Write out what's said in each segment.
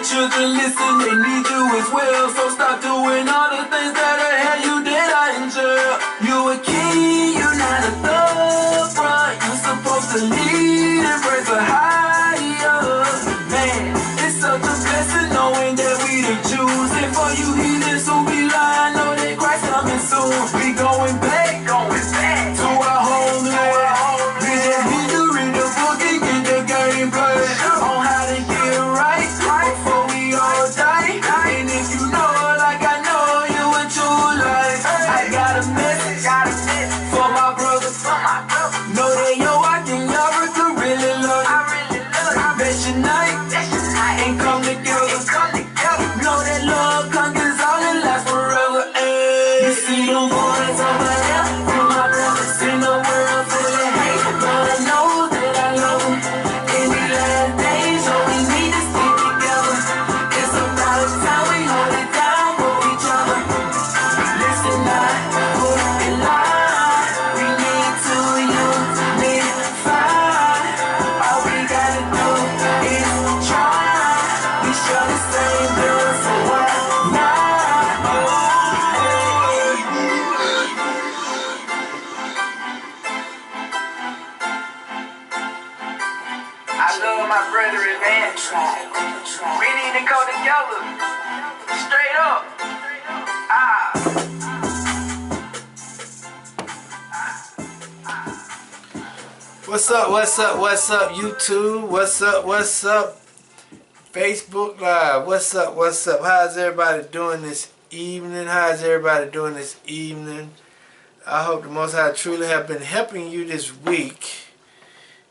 Children listen, they need you as well. So stop doing all the things that I had you did I in jail. You a king, you not a thug, bruh. You supposed to lead and raise a higher. Man, it's such a blessing knowing that we the Jews. And for you heathens who be lying, know that Christ coming soon. We going back to our homeland. We just need to read the book and get the game played on how to get right. And if you know like I know you a true life, I got a message for my brothers. Know that yo, I can y'all really love you. Bet unite and come together. Know that love conquers all and lasts forever. Ay. You see them boys over there, from my brothers in the world full of hate. But I know that I love them. In the last days, so we need to stick together. It's about time we hold it down for each other. Listen, I put it line. We need to unify. All we gotta do is try. We share the same blood, so why not? I love my brethren, man. We need to go together. Straight up. What's up, YouTube? What's up, Facebook Live? What's up? How's everybody doing this evening? I hope the Most High truly have been helping you this week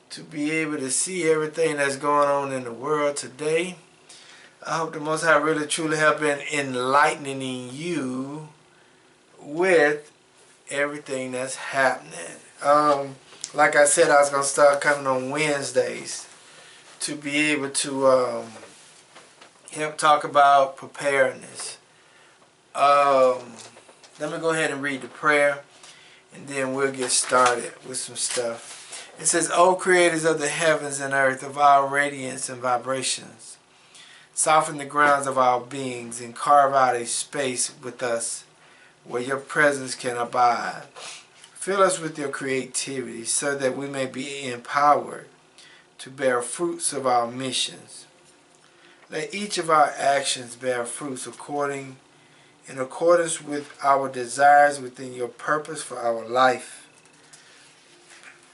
to be able to see everything that's going on in the world today. I hope the Most High really truly have been enlightening you with everything that's happening. Like I said, I was going to start coming on Wednesdays to be able to help talk about preparedness. Let me go ahead and read the prayer, and then we'll get started with some stuff. It says, O creators of the heavens and earth, of our radiance and vibrations, soften the grounds of our beings and carve out a space with us where your presence can abide. Fill us with your creativity so that we may be empowered to bear fruits of our missions. Let each of our actions bear fruits in accordance with our desires within your purpose for our life.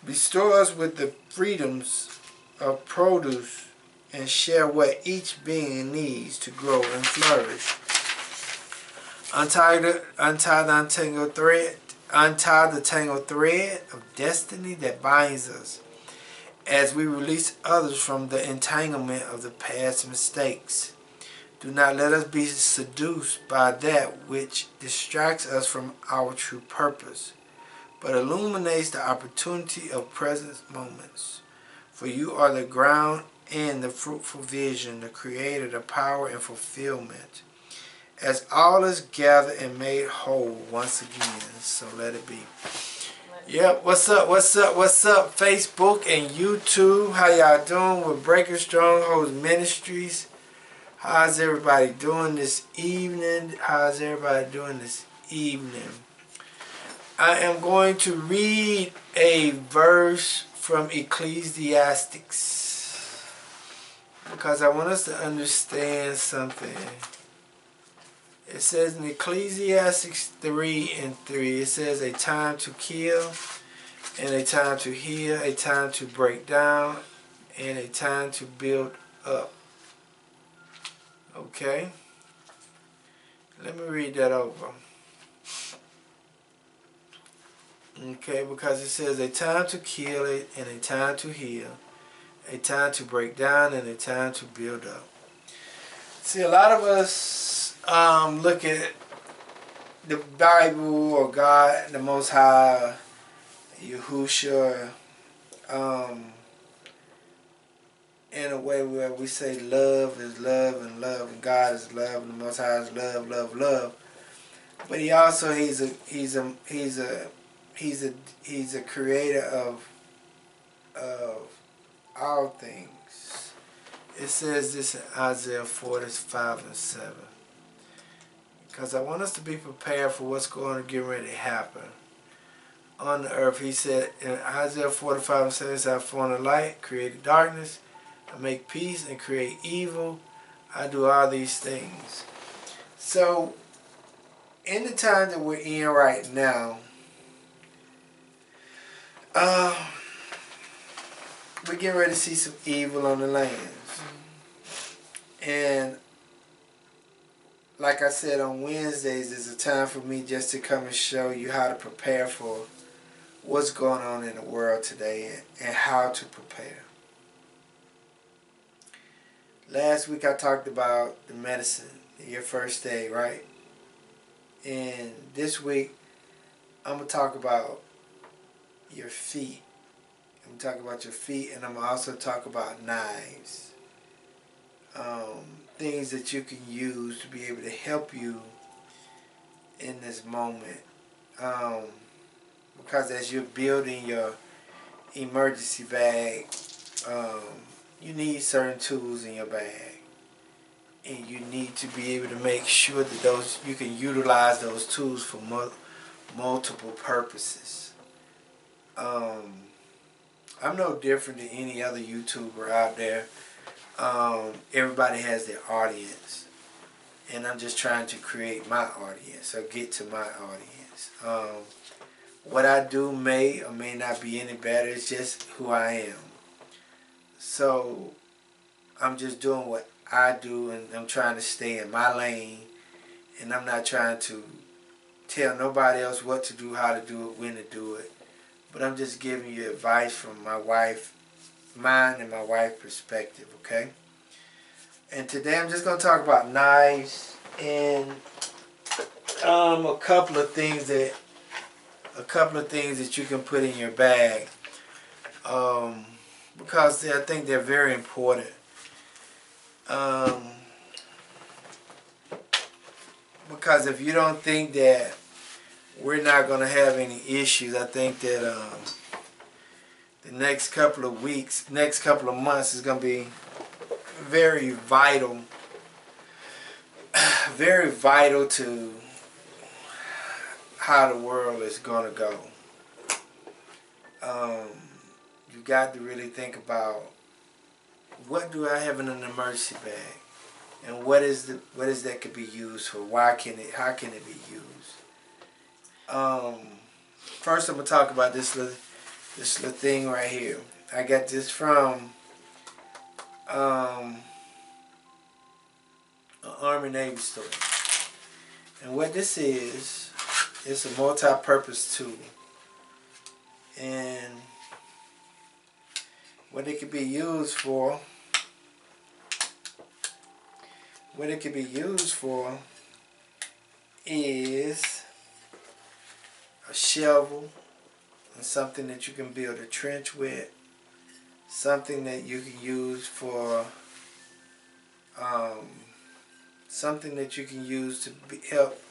Bestow us with the freedoms of produce and share what each being needs to grow and flourish. Untie the tangled thread of destiny that binds us as we release others from the entanglement of the past mistakes. Do not let us be seduced by that which distracts us from our true purpose, but illuminates the opportunity of present moments. For you are the ground and the fruitful vision, the creator, the power and fulfillment. As all is gathered and made whole once again, so let it be. Yep, what's up, Facebook and YouTube? How y'all doing with Breaking Strongholds Ministries? How's everybody doing this evening? I am going to read a verse from Ecclesiastes because I want us to understand something. It says in Ecclesiastes 3:3, it says a time to kill and a time to heal, a time to break down and a time to build up. Okay? Let me read that over. Okay, because it says a time to kill and a time to heal, a time to break down and a time to build up. See, a lot of us look at the Bible or God, the Most High, Yahushua, in a way where we say love is love and God is love and the Most High is love, love, love. But he also he's a creator of all things. It says this in Isaiah 45:7. Because I want us to be prepared for what's going to get ready to happen on the earth. He said in Isaiah 45:7, I form the light, create darkness, I make peace and create evil. I do all these things. So, in the time that we're in right now, we're getting ready to see some evil on the lands. And like I said on Wednesdays, is a time for me just to come and show you how to prepare for what's going on in the world today and how to prepare. Last week I talked about the medicine, your first day, right? And this week I'm going to talk about your feet. I'm going to talk about your feet, and I'm going to also talk about knives. Things that you can use to be able to help you in this moment. Because as you're building your emergency bag, you need certain tools in your bag. And you need to be able to make sure that you can utilize those tools for multiple purposes. I'm no different than any other YouTuber out there. Everybody has their audience, and I'm just trying to create my audience or get to my audience. What I do may or may not be any better. It's just who I am. So I'm just doing what I do, and I'm trying to stay in my lane, and I'm not trying to tell nobody else what to do, how to do it, when to do it. But I'm just giving you advice from mine and my wife's perspective, okay? And today I'm just going to talk about knives and a couple of things that you can put in your bag, because I think they're very important. Because if you don't think that we're not going to have any issues, I think that the next couple of weeks, next couple of months is going to be very vital to how the world is going to go. You got to really think about, what do I have in an emergency bag, and what is that could be used for? How can it be used? First, I'm gonna talk about this little thing right here. I got this from an Army Navy store, and what this is, it's a multi-purpose tool, and what it could be used for. What it could be used for is a shovel, and something that you can build a trench with, something that you can use for something that you can use to help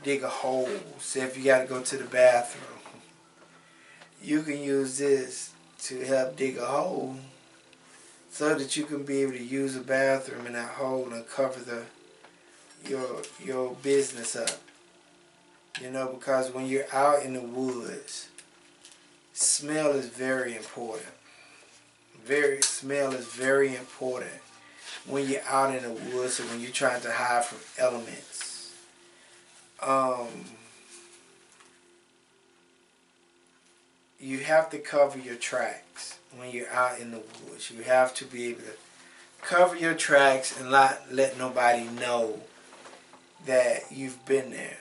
dig a hole. Say if you got to go to the bathroom, you can use this to help dig a hole, so that you can be able to use a bathroom in that hole and cover your business up. You know, because when you're out in the woods, smell is very important. Smell is very important when you're out in the woods, or when you're trying to hide from elements. You have to cover your tracks when you're out in the woods. You have to be able to cover your tracks and not let nobody know that you've been there.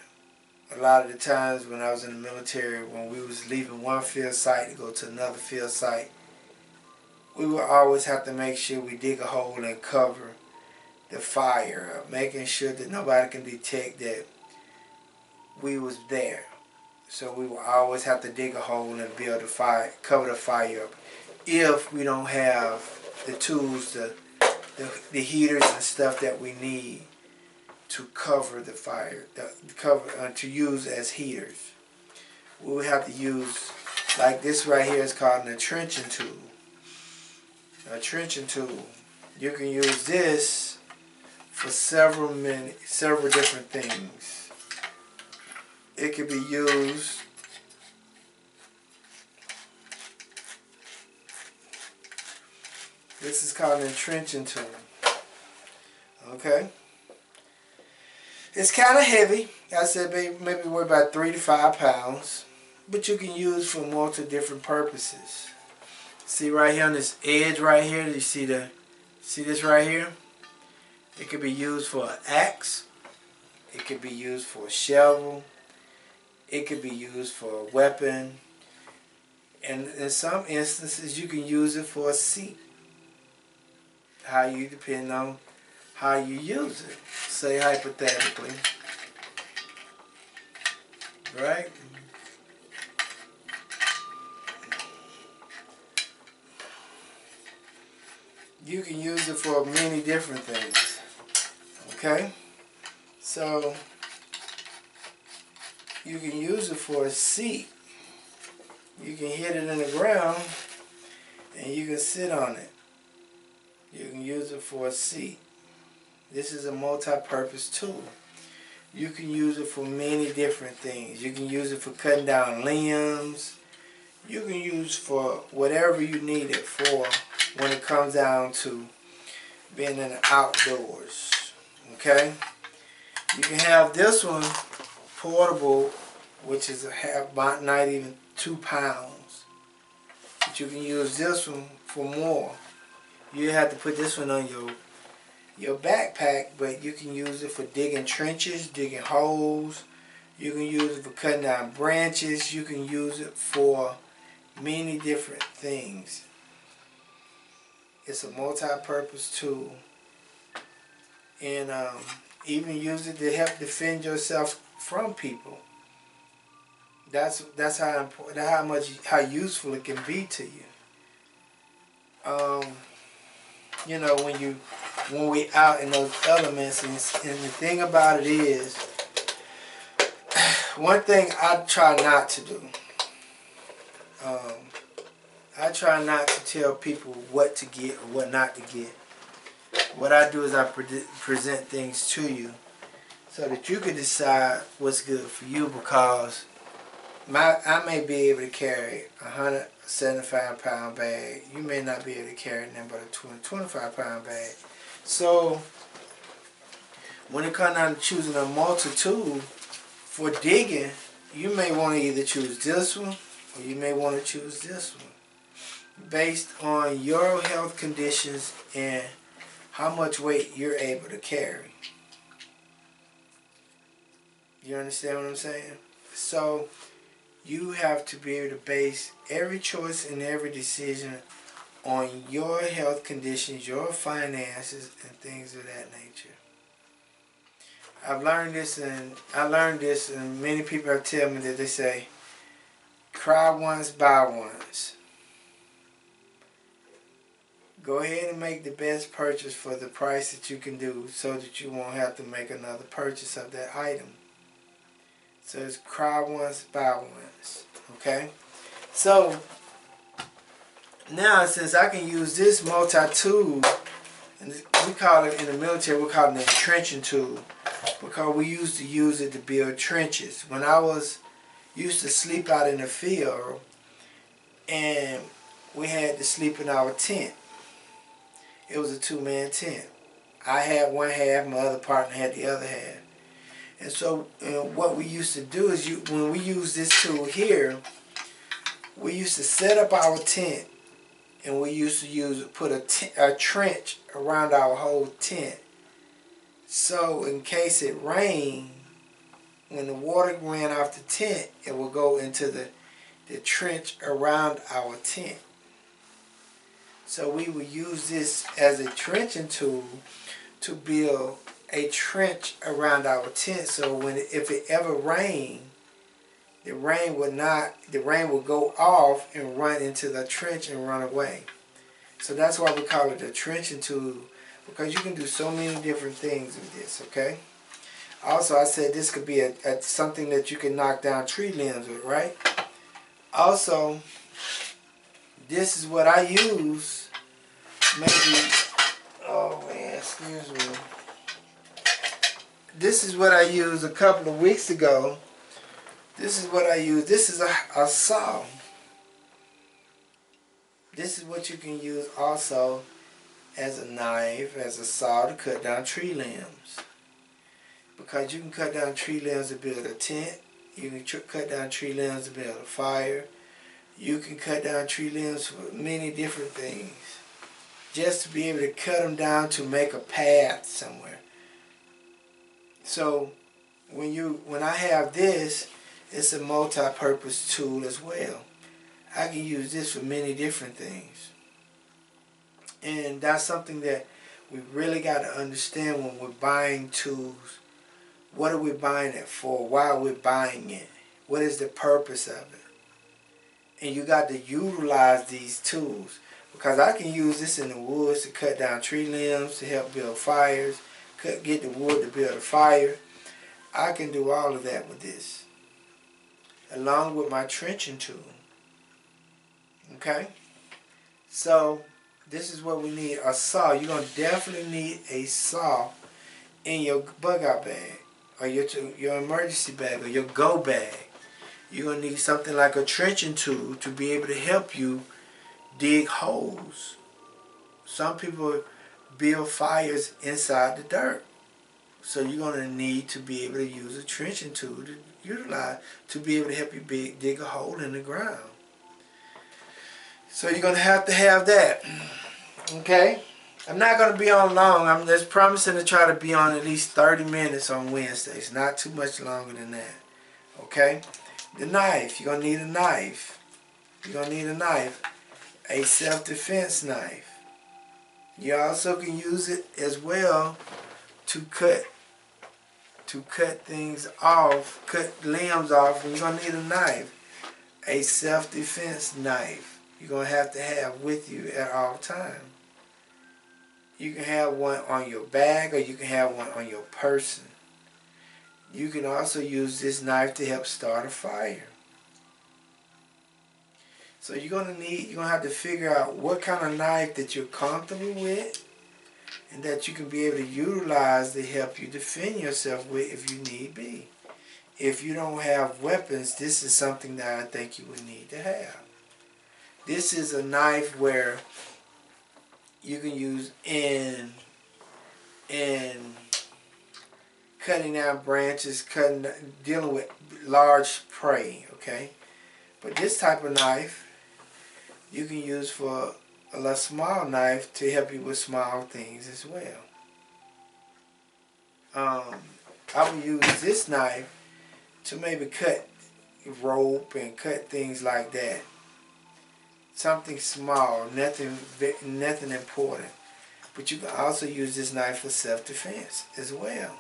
A lot of the times when I was in the military, when we was leaving one field site to go to another field site, we would always have to make sure we dig a hole and cover the fire up, making sure that nobody can detect that we was there. So we will always have to dig a hole and build a fire, cover the fire up. If we don't have the tools, the heaters and stuff that we need to cover the fire, to use as heaters, we will have to use, like this right here is called an entrenching tool. A trenching tool. You can use this for several different things. It could be used this is called an entrenching tool. Okay? It's kind of heavy. I said maybe weigh about 3 to 5 pounds. But you can use for multiple different purposes. See right here on this edge right here, do you see this right here? It could be used for an axe. It could be used for a shovel. It could be used for a weapon. And in some instances, you can use it for a seat. Depend on how you use it. Say hypothetically. Right? You can use it for many different things. Okay? So, you can use it for a seat. You can hit it in the ground and you can sit on it. You can use it for a seat. This is a multi-purpose tool. You can use it for many different things. You can use it for cutting down limbs. You can use for whatever you need it for when it comes down to being in the outdoors. Okay? You can have this one portable, which is not even 2 pounds. But you can use this one for more. You have to put this one on your backpack, but you can use it for digging trenches, digging holes. You can use it for cutting down branches. You can use it for many different things. It's a multi-purpose tool. And even use it to help defend yourself from people. That's how important, how useful it can be to you. You know, when we out in those elements, and the thing about it is, one thing I try not to do. I try not to tell people what to get or what not to get. What I do is I present things to you so that you can decide what's good for you, because I may be able to carry a 175-pound bag. You may not be able to carry nothing but a 25-pound bag. So when it comes down to choosing a multi-tool for digging, you may want to either choose this one or you may want to choose this one based on your health conditions and how much weight you're able to carry. You understand what I'm saying? So you have to be able to base every choice and every decision on your health conditions, your finances, and things of that nature. I learned this, and many people have told me that they say, cry once, buy once. Go ahead and make the best purchase for the price that you can do so that you won't have to make another purchase of that item. So it's cry once, buy once. Okay? So now since I can use this multi-tool, and we call it in the military, we call it an entrenching tool, because we used to use it to build trenches. When I used to sleep out in the field, and we had to sleep in our tent. It was a two-man tent. I had one half, my other partner had the other half. And so what we used to do is, when we use this tool here, we used to set up our tent, and we used to put a trench around our whole tent. So in case it rained, when the water ran off the tent, it would go into the trench around our tent. So we would use this as a trenching tool to build a trench around our tent. So if it ever rained, the rain would go off and run into the trench and run away. So that's why we call it a trenching tool, because you can do so many different things with this. Okay. Also, I said this could be something that you can knock down tree limbs with, right? Also, this is what I use. Maybe, oh man, excuse me. This is what I used a couple of weeks ago. This is what I use. This is a saw. This is what you can use also as a knife, as a saw to cut down tree limbs. Because you can cut down tree limbs to build a tent. You can cut down tree limbs to build a fire. You can cut down tree limbs for many different things. Just to be able to cut them down to make a path somewhere. So when I have this, it's a multi-purpose tool as well. I can use this for many different things. And that's something that we really got to understand when we're buying tools. What are we buying it for? Why are we buying it? What is the purpose of it? And you got to utilize these tools. Because I can use this in the woods to cut down tree limbs, to help build fires, get the wood to build a fire. I can do all of that with this, along with my trenching tool. Okay? So, this is what we need, a saw. You're going to definitely need a saw in your bug out bag, or your emergency bag, or your go bag. You're going to need something like a trenching tool to be able to help you dig holes. Some people build fires inside the dirt. So you're going to need to be able to use a trenching tool to utilize to be able to help you dig a hole in the ground. So you're going to have that. Okay? I'm not going to be on long. I'm just promising to try to be on at least 30 minutes on Wednesdays. Not too much longer than that. Okay? The knife. You're going to need a knife. You're going to need a knife. A self-defense knife. You also can use it as well to cut things off, cut limbs off, and you're going to need a knife. A self-defense knife. You're going to have with you at all times. You can have one on your bag, or you can have one on your person. You can also use this knife to help start a fire. So you're going to have to figure out what kind of knife that you're comfortable with and that you can be able to utilize to help you defend yourself with if you need be. if you don't have weapons, this is something that I think you would need to have. This is a knife where you can use in cutting down branches, dealing with large prey, okay? But this type of knife you can use for a small knife to help you with small things as well. I would use this knife to maybe cut rope and cut things like that. Something small, nothing important. But you can also use this knife for self-defense as well.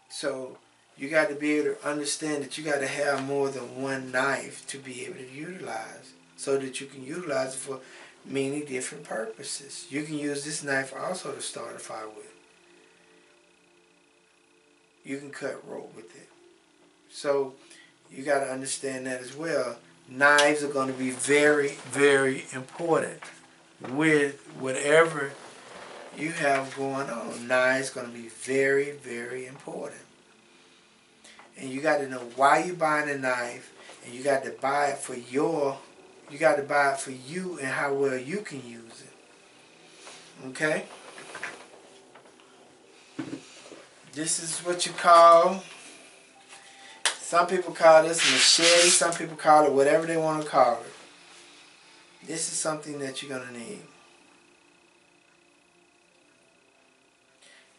So you got to be able to understand that you got to have more than one knife to be able to utilize, so that you can utilize it for many different purposes. You can use this knife also to start a fire with. You can cut rope with it. So you got to understand that as well. Knives are going to be very, very important with whatever you have going on. Knives going to be very, very important. And you got to know why you're buying a knife, and you got to buy it for you and how well you can use it. Okay? This is what you call, some people call this a machete, some people call it whatever they want to call it. This is something that you're going to need.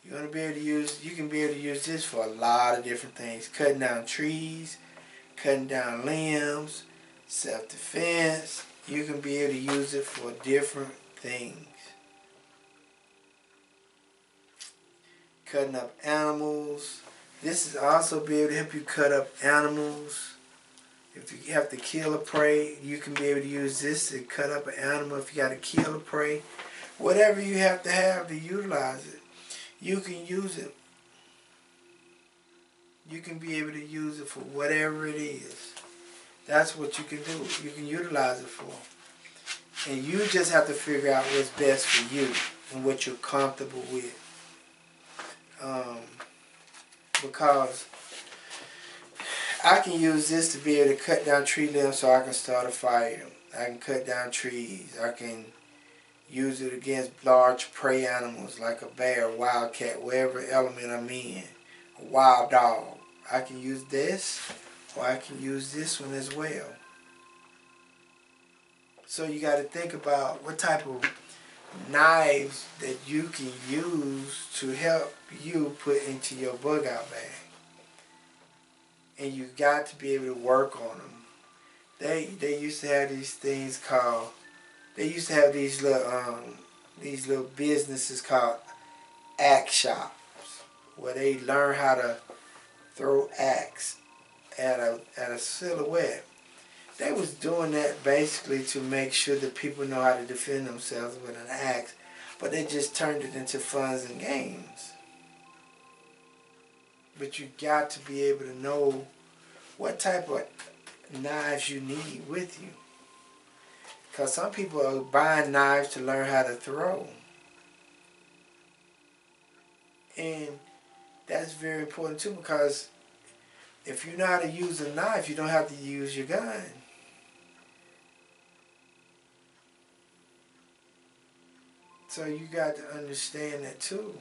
You're going to be able to use, you can be able to use this for a lot of different things. Cutting down trees, cutting down limbs, self-defense. You can be able to use it for different things. Cutting up animals. This is also be able to help you cut up animals. If you have to kill a prey, you can be able to use this to cut up an animal if you got to kill a prey. Whatever you have to utilize it, you can use it. You can be able to use it for whatever it is. That's what you can do. You can utilize it for. And you just have to figure out what's best for you and what you're comfortable with. Because I can use this to be able to cut down tree limbs so I can start a fire. I can cut down trees. I can use it against large prey animals like a bear, wildcat, whatever element I'm in. A wild dog. I can use this, or I can use this one as well. So you got to think about what type of knives that you can use to help you put into your bug out bag. And you got to be able to work on them. They used to have these things called, they used to have these little businesses called axe shops, where they learn how to throw axe at a silhouette. They was doing that basically to make sure that people know how to defend themselves with an axe, but they just turned it into funs and games. But you got to be able to know what type of knives you need with you. Because some people are buying knives to learn how to throw. And that's very important too, because if you know how to use a knife, you don't have to use your gun. So you got to understand that too.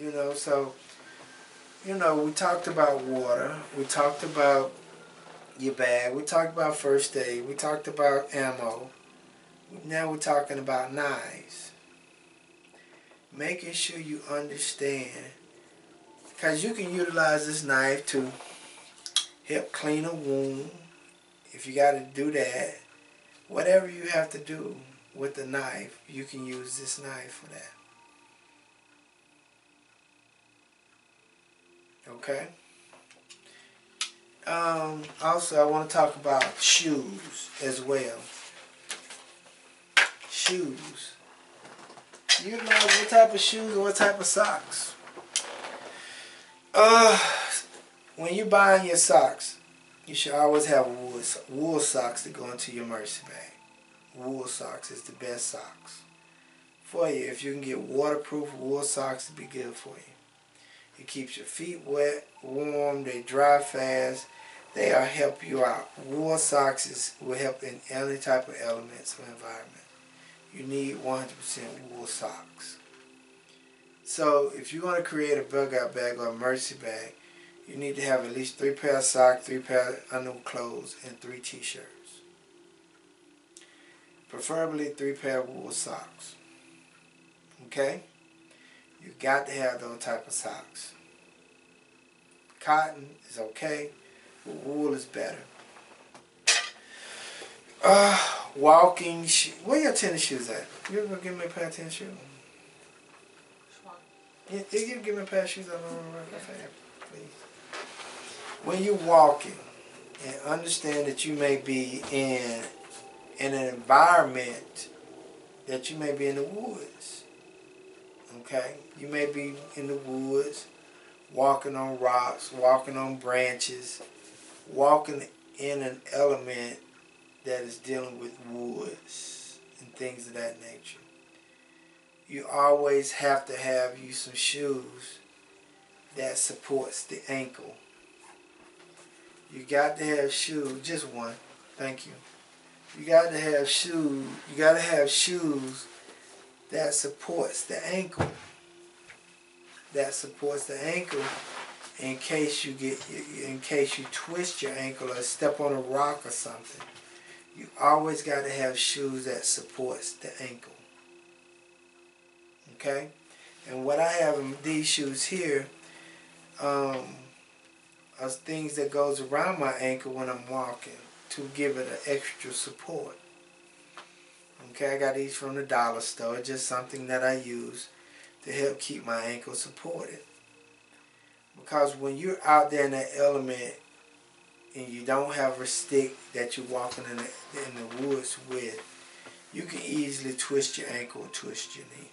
You know, so, you know, we talked about water. We talked about your bag. We talked about first aid. We talked about ammo. Now we're talking about knives. Making sure you understand, because you can utilize this knife to help clean a wound, if you got to do that. Whatever you have to do with the knife, you can use this knife for that. Okay? Also, I want to talk about shoes as well. Shoes. You know what type of shoes and what type of socks. When you're buying your socks, you should always have wool socks to go into your mercy bag. Wool socks is the best socks for you. If you can get waterproof wool socks, it'd be good for you. It keeps your feet wet, warm, they dry fast. They'll help you out. Wool socks will help in any type of elements or environment. You need 100% wool socks. So if you're going to create a bug out bag or emergency bag, you need to have at least 3 pairs of socks, 3 pairs of underwear clothes, and 3 t-shirts. Preferably 3 pairs of wool socks. Okay? You got to have those type of socks. Cotton is okay, but wool is better. Walking shoes. Where your tennis shoes at? You ever give me a pair of tennis shoes? You give me a pair of shoes? I don't remember, please. When you're walking, and understand that you may be in an environment that you may be in the woods. Okay? You may be in the woods, walking on rocks, walking on branches, walking in an element that is dealing with woods and things of that nature. You always have to have you some shoes that supports the ankle. You got to have shoes, just one, thank you. You got to have shoes, that supports the ankle. That supports the ankle in case you twist your ankle or step on a rock or something. You always got to have shoes that supports the ankle. Okay? And what I have in these shoes here are things that goes around my ankle when I'm walking to give it an extra support. Okay, I got these from the dollar store. Just something that I use to help keep my ankle supported. Because when you're out there in that element and you don't have a stick that you're walking in the woods with, you can easily twist your ankle or twist your knee.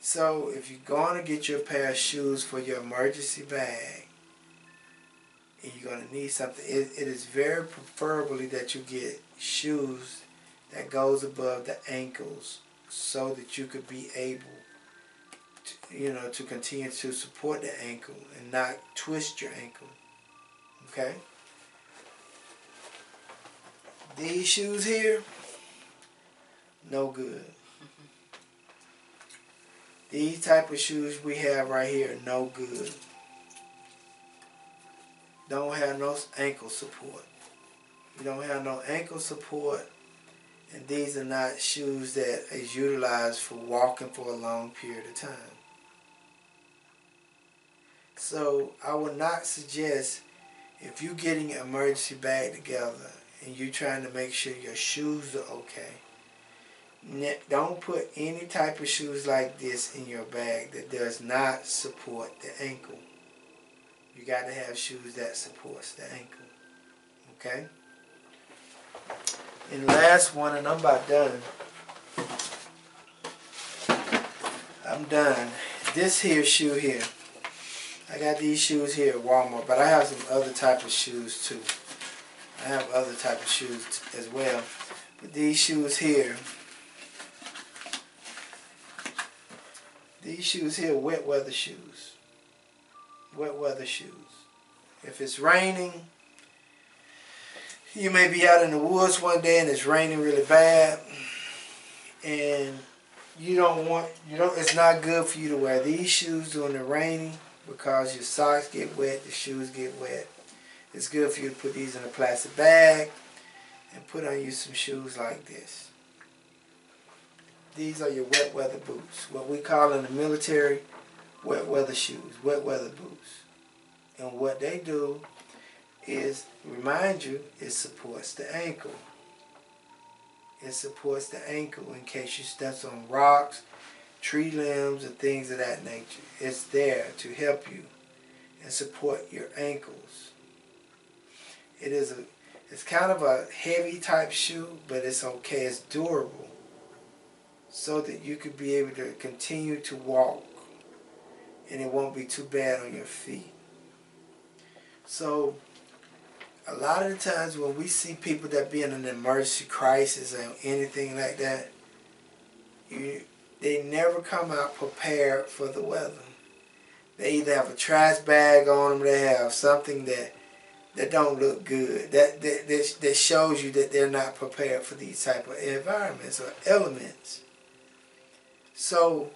So if you're going to get your pair of shoes for your emergency bag, and you're going to need something, it is very preferably that you get shoes that goes above the ankles so that you could be able to, to continue to support the ankle and not twist your ankle. Okay? These shoes here, no good. These type of shoes we have right here, no good. Don't have no ankle support. You don't have no ankle support, and these are not shoes that is utilized for walking for a long period of time. So I would not suggest, if you're getting an emergency bag together and you're trying to make sure your shoes are okay, don't put any type of shoes like this in your bag that does not support the ankle. You got to have shoes that supports the ankle. Okay? And last one, and I'm about done. I'm done. This here shoe here. I got these shoes here at Walmart, but I have some other type of shoes too. I have other type of shoes as well. But these shoes here, wet weather shoes. Wet weather shoes. If it's raining, you may be out in the woods one day and it's raining really bad, and it's not good for you to wear these shoes during the raining because your socks get wet, the shoes get wet. It's good for you to put these in a plastic bag and put on you some shoes like this. These are your wet weather boots. What we call in the military wet weather shoes, wet weather boots. And what they do is, remind you, it supports the ankle. It supports the ankle in case you step on rocks, tree limbs, and things of that nature. It's there to help you and support your ankles. It's kind of a heavy type shoe, but it's okay. It's durable, so that you could be able to continue to walk and it won't be too bad on your feet. So a lot of the times when we see people that be in an emergency crisis or anything like that, they never come out prepared for the weather. They either have a trash bag on them, they have something that don't look good. That shows you that they're not prepared for these type of environments or elements. So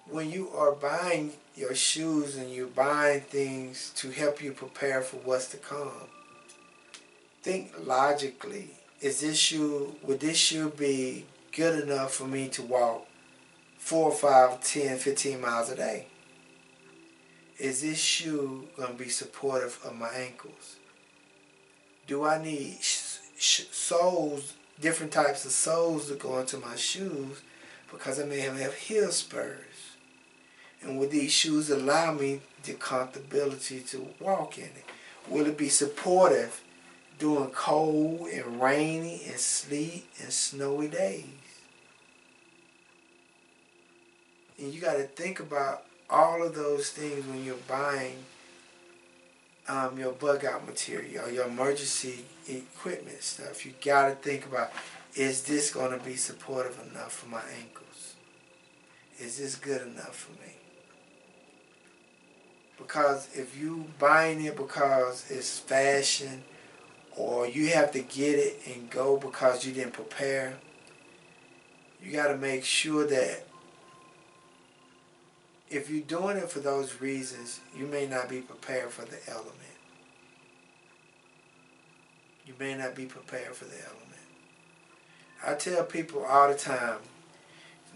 when you are buying your shoes and you're buying things to help you prepare for what's to come, think logically. Would this shoe be good enough for me to walk 4, 5, 10, 15 miles a day? Is this shoe going to be supportive of my ankles? Do I need soles, different types of soles to go into my shoes because I may have heel spurs? And will these shoes allow me the comfortability to walk in it? Will it be supportive during cold and rainy and sleet and snowy days? And you got to think about all of those things when you're buying your bug out material or your emergency equipment stuff. You got to think about, is this going to be supportive enough for my ankles? Is this good enough for me? Because if you buying it because it's fashion, or you have to get it and go because you didn't prepare, you got to make sure that if you're doing it for those reasons, you may not be prepared for the element. You may not be prepared for the element. I tell people all the time,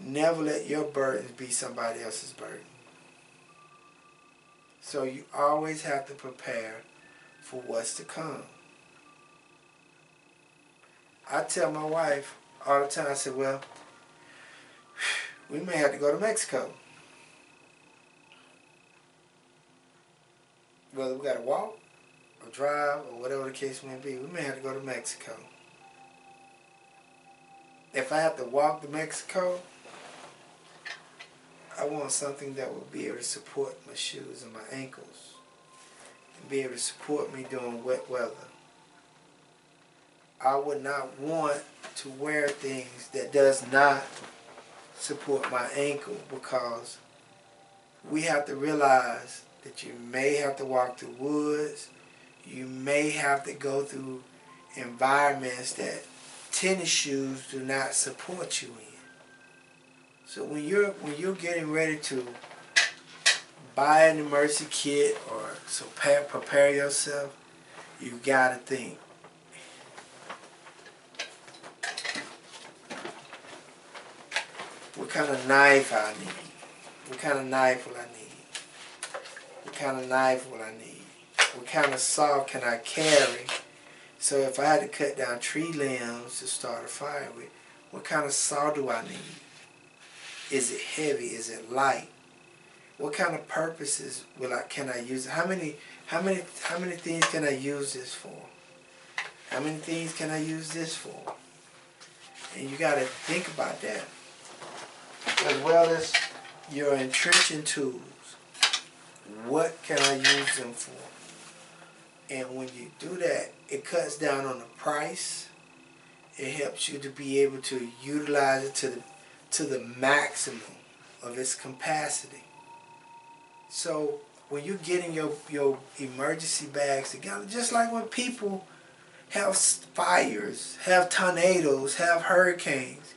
never let your burdens be somebody else's burden. So you always have to prepare for what's to come. I tell my wife all the time, I said, well, we may have to go to Mexico. Whether we got to walk or drive or whatever the case may be, we may have to go to Mexico. If I have to walk to Mexico, I want something that will be able to support my shoes and my ankles and be able to support me during wet weather. I would not want to wear things that does not support my ankle, because we have to realize that you may have to walk through woods. You may have to go through environments that tennis shoes do not support you in. So when you're getting ready to buy an emergency kit or prepare yourself, you gotta think, what kind of knife I need? What kind of knife will I need? What kind of knife will I need? What kind of saw can I carry? So if I had to cut down tree limbs to start a fire with, what kind of saw do I need? Is it heavy? Is it light? What kind of purposes can I use it? How many things can I use this for? How many things can I use this for? And you got to think about that. As well as your entrenching tools. What can I use them for? And when you do that, it cuts down on the price. It helps you to be able to utilize it to the maximum of its capacity. So when you're getting your emergency bags together, just like when people have fires, have tornadoes, have hurricanes,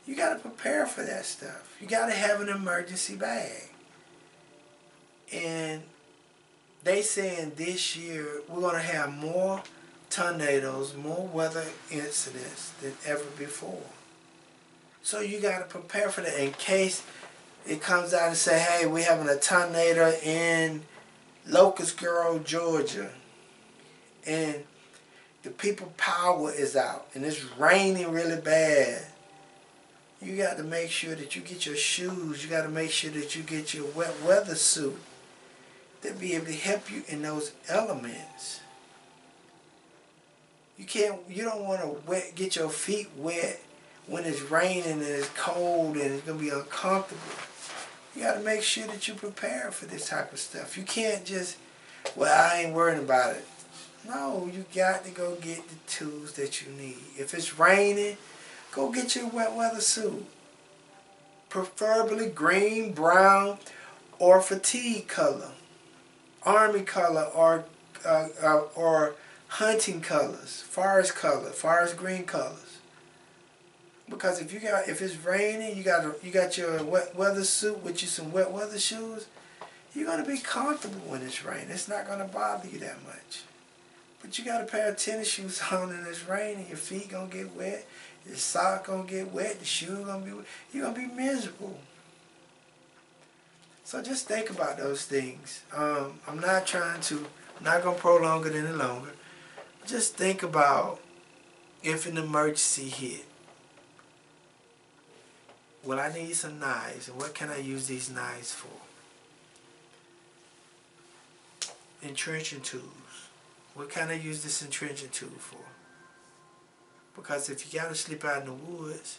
you got to prepare for that stuff. You got to have an emergency bag. And they saying this year we're going to have more tornadoes, more weather incidents than ever before. So you got to prepare for that in case it comes out and say, hey, we're having a tornado in Locust Grove, Georgia, and the people power is out and it's raining really bad. You got to make sure that you get your shoes. You got to make sure that you get your wet weather suit to be able to help you in those elements. You don't want to get your feet wet when it's raining and it's cold and it's going to be uncomfortable. You got to make sure that you prepare for this type of stuff. You can't just, well, I ain't worrying about it. No, you got to go get the tools that you need. If it's raining, go get your wet weather suit. Preferably green, brown, or fatigue color, army color, or hunting colors, forest color, forest green colors. Because if it's raining, you got your wet weather suit with you, some wet weather shoes, you're gonna be comfortable when it's raining. It's not gonna bother you that much. But you got a pair of tennis shoes on and it's raining, your feet gonna get wet, your sock gonna get wet, the shoe gonna be wet. You're gonna be miserable. So just think about those things. I'm not gonna prolong it any longer. Just think about if an emergency hit. Well, I need some knives, and what can I use these knives for? Entrenching tools. What can I use this entrenching tool for? Because if you gotta sleep out in the woods,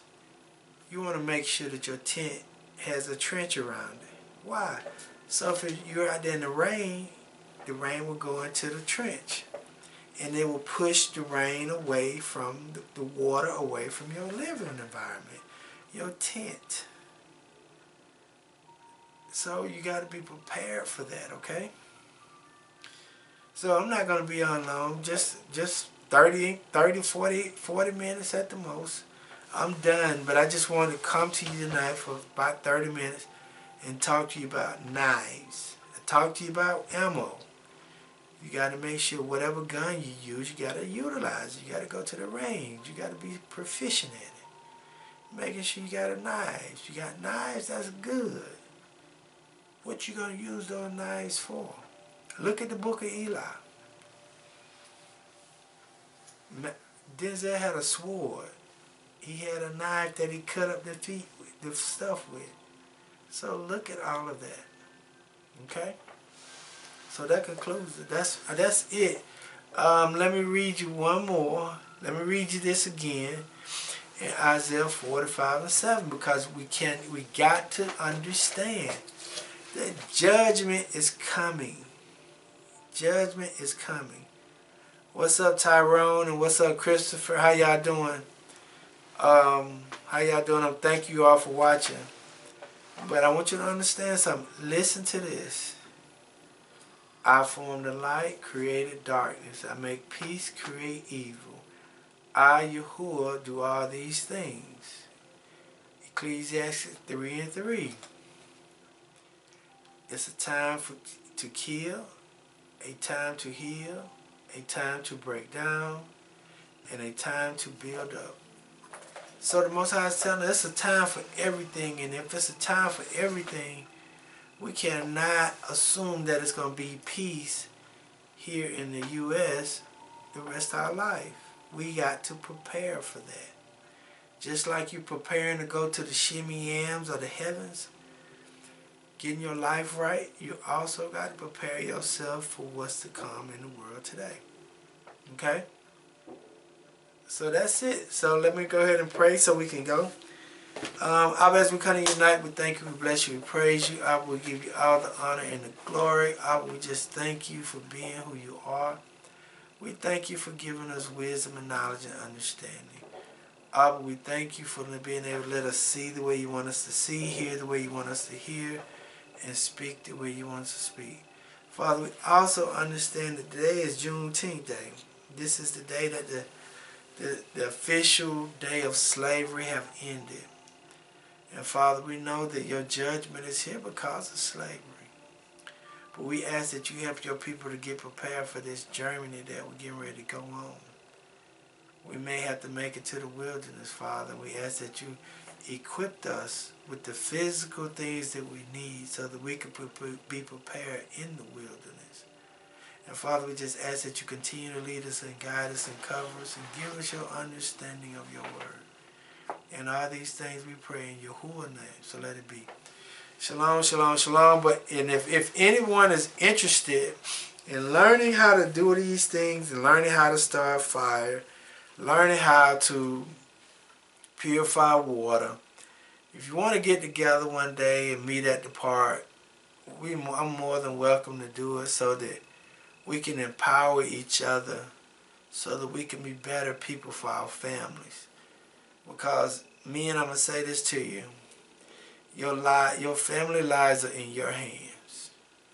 you want to make sure that your tent has a trench around it. Why? So if you're out there in the rain will go into the trench. And it will push the rain away from, the water away from your living environment, your tent. So you got to be prepared for that, okay? So I'm not going to be on long, just 30, 40 minutes at the most. I'm done, but I just wanted to come to you tonight for about 30 minutes and talk to you about knives. Talk to you about ammo. You got to make sure whatever gun you use, you got to utilize it. You got to go to the range. You got to be proficient in it. Making sure you got a knife. You got knives, that's good. What you going to use those knives for? Look at the book of Eli. Denzel had a sword. He had a knife that he cut up the stuff with. So look at all of that. Okay? So that concludes it. That's it. Let me read you one more. Let me read you this again in Isaiah 45:7, because we got to understand that judgment is coming. Judgment is coming. What's up, Tyrone, and what's up, Christopher? How y'all doing? How y'all doing? Thank you all for watching. But I want you to understand something. Listen to this. I form the light, created darkness. I make peace, create evil. I, Yahuwah, do all these things. Ecclesiastes 3:3. It's a time to kill, a time to heal, a time to break down, and a time to build up. So the Most High is telling us it's a time for everything, and if it's a time for everything, we cannot assume that it's going to be peace here in the U.S. the rest of our life. We got to prepare for that. Just like you're preparing to go to the shimmy yams or the heavens, getting your life right, you also got to prepare yourself for what's to come in the world today. Okay? So that's it. So let me go ahead and pray so we can go. Abba, as we come to you tonight, we thank you, we bless you, we praise you. Abba, we give you all the honor and the glory. Abba, we just thank you for being who you are. We thank you for giving us wisdom and knowledge and understanding. Abba, we thank you for being able to let us see the way you want us to see, hear the way you want us to hear, and speak the way you want us to speak. Father, we also understand that today is Juneteenth Day. This is the day that the official day of slavery have ended. And Father, we know that your judgment is here because of slavery. But we ask that you help your people to get prepared for this journey that we're getting ready to go on. We may have to make it to the wilderness, Father. We ask that you equip us with the physical things that we need so that we can be prepared in the wilderness. And Father, we just ask that you continue to lead us and guide us and cover us and give us your understanding of your word. And all these things we pray in Yahuwah's name. So let it be. Shalom, shalom, shalom. And if anyone is interested in learning how to do these things and learning how to start fire, learning how to purify water, if you want to get together one day and meet at the park, I'm more than welcome to do it so that we can empower each other so that we can be better people for our families. Because I'm going to say this to you. Your family lives are in your hand.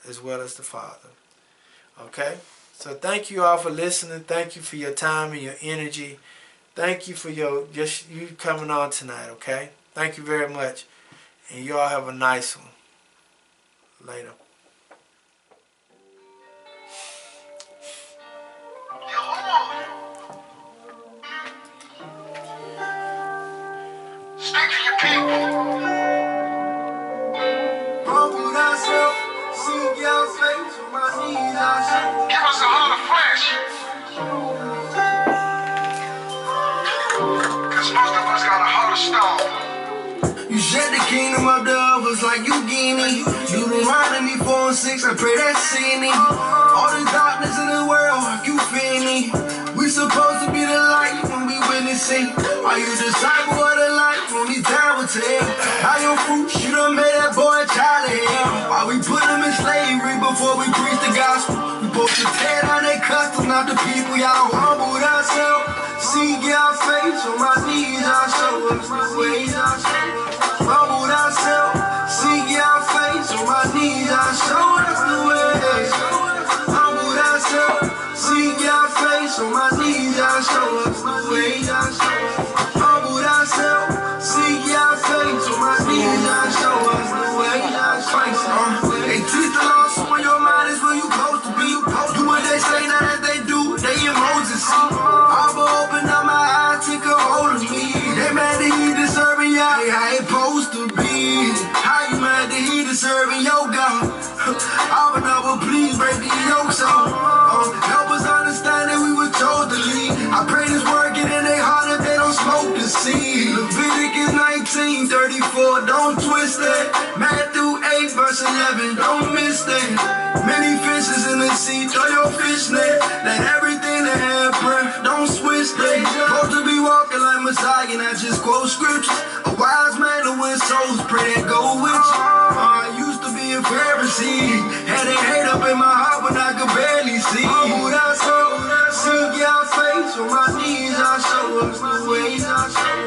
as well as the Father. Okay? So thank you all for listening. Thank you for your time and your energy. Thank you for you coming on tonight, okay? Thank you very much. And you all have a nice one. Later. Speak for your people. Humble thyself, seek your face, on my knees I say. Give us a heart of flesh. Cause most of us got a heart of stone. You shed the kingdom of the others like you Guinea. You reminded me 4 and 6, I pray that's seen me. All the darkness in the world, you feel me. We supposed to be the light when we witnessing. Are you disciple of the light? Only time will tell. How your fruits, you done made that boy a child of hell. Why we put him in slavery before we preach the gospel? We supposed to tear down their customs, not the people. Y'all humble ourselves. Seek your face, on my knees I show us the ways I show us. Humble thyself, seek your face, on my knees I show us the ways. Humble thyself, seek your face, on my knees I show us the ways. Humble thyself, seek your face, on my knees I show us the ways. They teach the law, so when your mind is where you supposed to be. Do what they say, not as they do, they in Moses see. Open up my eyes, take a hold of me. They mad that he deserving y'all, how it supposed to be. How you mad that he deserving your God? Open up, but please break the yoke off. Help us understand that we were told to lead. I pray this word get in their heart if they don't smoke the seed. Leviticus 19:34, don't twist that. Matthew 8 verse 11, don't miss that. Many fishes in the sea, throw your fish net. Let everything that have breath, don't switch that. Supposed to be walking like Messiah, not just quote scriptures. A wise man to win souls, pray that go with you. I used to be a Pharisee, had a hate up in my heart when I could barely see. Humble thyself, seek your face, on my knees I show us the ways I show.